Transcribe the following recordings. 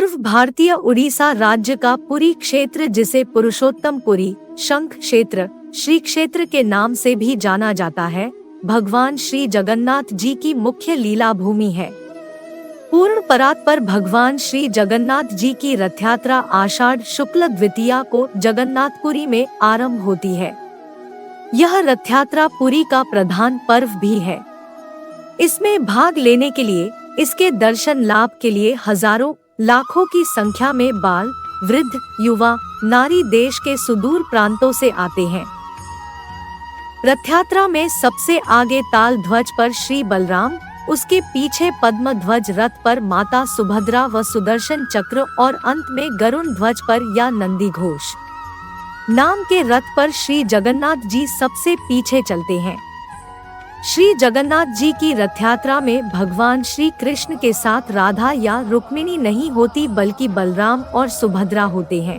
पूर्व भारतीय उड़ीसा राज्य का पुरी क्षेत्र, जिसे पुरुषोत्तम पुरी, शंख क्षेत्र, श्री क्षेत्र के नाम से भी जाना जाता है, भगवान श्री जगन्नाथ जी की मुख्य लीला भूमि है। पूर्ण परात पर भगवान श्री जगन्नाथ जी की रथ यात्रा आषाढ़ शुक्ल द्वितीया को जगन्नाथपुरी में आरंभ होती है। यह रथ यात्रा पुरी का प्रधान पर्व भी है। इसमें भाग लेने के लिए, इसके दर्शन लाभ के लिए हजारों लाखों की संख्या में बाल, वृद्ध, युवा, नारी देश के सुदूर प्रांतों से आते हैं। रथ यात्रा में सबसे आगे ताल ध्वज पर श्री बलराम, उसके पीछे पद्म ध्वज रथ पर माता सुभद्रा व सुदर्शन चक्र और अंत में गरुण ध्वज पर या नंदी घोष नाम के रथ पर श्री जगन्नाथ जी सबसे पीछे चलते हैं। श्री जगन्नाथ जी की रथ यात्रा में भगवान श्री कृष्ण के साथ राधा या रुक्मिणी नहीं होती, बल्कि बलराम और सुभद्रा होते हैं।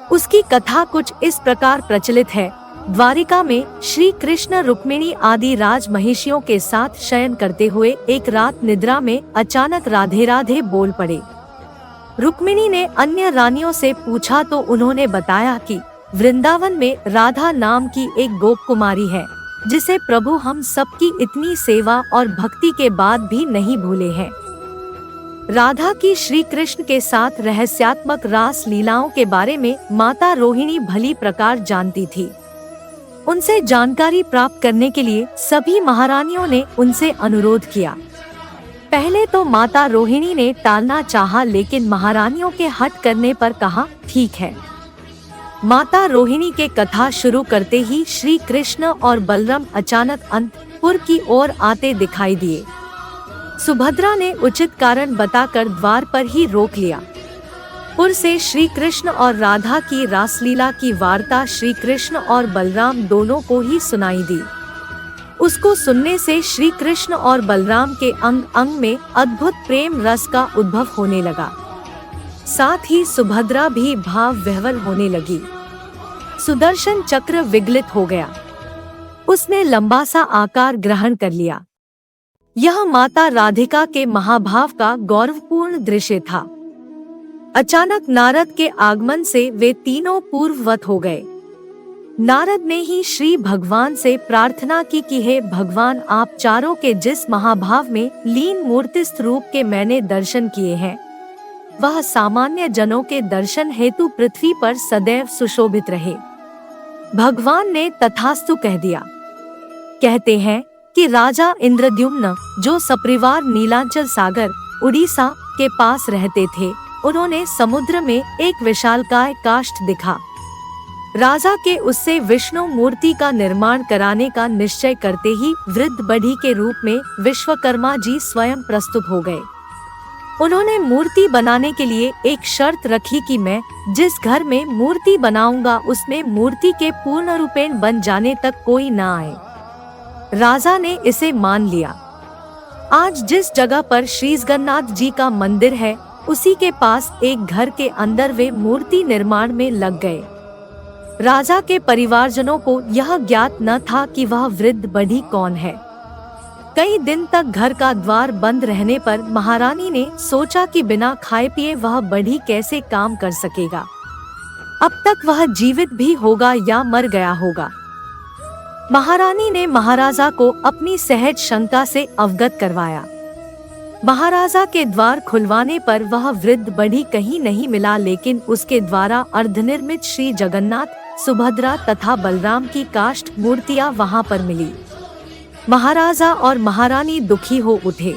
उसकी कथा कुछ इस प्रकार प्रचलित है। द्वारिका में श्री कृष्ण रुक्मिणी आदि राज महिषियों के साथ शयन करते हुए एक रात निद्रा में अचानक राधे राधे बोल पड़े। रुक्मिणी ने अन्य रानियों से पूछा तो उन्होंने बताया कि वृंदावन में राधा नाम की एक गोप कुमारी है, जिसे प्रभु हम सबकी इतनी सेवा और भक्ति के बाद भी नहीं भूले हैं। राधा की श्री कृष्ण के साथ रहस्यात्मक रास लीलाओं के बारे में माता रोहिणी भली प्रकार जानती थी। उनसे जानकारी प्राप्त करने के लिए सभी महारानियों ने उनसे अनुरोध किया। पहले तो माता रोहिणी ने टालना चाहा, लेकिन महारानियों के हट करने पर कहा ठीक है। माता रोहिणी के कथा शुरू करते ही श्री कृष्ण और बलराम अचानक अंतपुर की ओर आते दिखाई दिए। सुभद्रा ने उचित कारण बताकर द्वार पर ही रोक लिया। पुर से श्री कृष्ण और राधा की रासलीला की वार्ता श्री कृष्ण और बलराम दोनों को ही सुनाई दी। उसको सुनने से श्री कृष्ण और बलराम के अंग अंग में अद्भुत प्रेम रस का उद्भव होने लगा। साथ ही सुभद्रा भी भाव विह्वल होने लगी। सुदर्शन चक्र विगलित हो गया। उसने लंबा सा आकार ग्रहण कर लिया। यह माता राधिका के महाभाव का गौरवपूर्ण दृश्य था। अचानक नारद के आगमन से वे तीनों पूर्ववत हो गए। नारद ने ही श्री भगवान से प्रार्थना की कि हे भगवान, आप चारों के जिस महाभाव में लीन मूर्तिस्थ रूप के मैंने दर्शन किए हैं, वह सामान्य जनों के दर्शन हेतु पृथ्वी पर सदैव सुशोभित रहे। भगवान ने तथास्तु कह दिया। कहते हैं कि राजा इंद्रद्युम्न, जो सपरिवार नीलांचल सागर उड़ीसा के पास रहते थे, उन्होंने समुद्र में एक विशालकाय काष्ठ दिखा। राजा के उससे विष्णु मूर्ति का निर्माण कराने का निश्चय करते ही वृद्ध बढ़ी के रूप में विश्वकर्मा जी स्वयं प्रस्तुत हो गए। उन्होंने मूर्ति बनाने के लिए एक शर्त रखी कि मैं जिस घर में मूर्ति बनाऊंगा उसमें मूर्ति के पूर्ण रूपेण बन जाने तक कोई न आए। राजा ने इसे मान लिया। आज जिस जगह पर श्री जगन्नाथ जी का मंदिर है, उसी के पास एक घर के अंदर वे मूर्ति निर्माण में लग गए। राजा के परिवारजनों को यह ज्ञात न था कि वह वृद्ध बढ़ी कौन है। कई दिन तक घर का द्वार बंद रहने पर महारानी ने सोचा कि बिना खाए पिए वह बढ़ी कैसे काम कर सकेगा। अब तक वह जीवित भी होगा या मर गया होगा। महारानी ने महाराजा को अपनी सहज शंका से अवगत करवाया। महाराजा के द्वार खुलवाने पर वह वृद्ध बढ़ी कहीं नहीं मिला, लेकिन उसके द्वारा अर्धनिर्मित श्री जगन्नाथ, सुभद्रा तथा बलराम की काष्ठ मूर्तियां वहां पर मिली। महाराजा और महारानी दुखी हो उठे,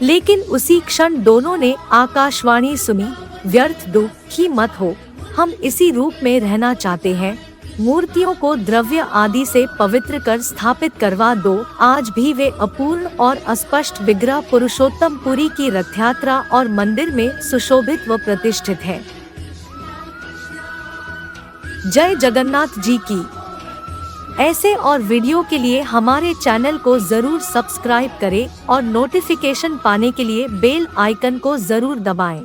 लेकिन उसी क्षण दोनों ने आकाशवाणी सुनी, व्यर्थ दुखी मत हो, हम इसी रूप में रहना चाहते हैं। मूर्तियों को द्रव्य आदि से पवित्र कर स्थापित करवा दो। आज भी वे अपूर्ण और अस्पष्ट विग्रह पुरुषोत्तम पुरी की रथ यात्रा और मंदिर में सुशोभित व प्रतिष्ठित है। जय जगन्नाथ जी की। ऐसे और वीडियो के लिए हमारे चैनल को जरूर सब्सक्राइब करें और नोटिफिकेशन पाने के लिए बेल आइकन को जरूर दबाएं।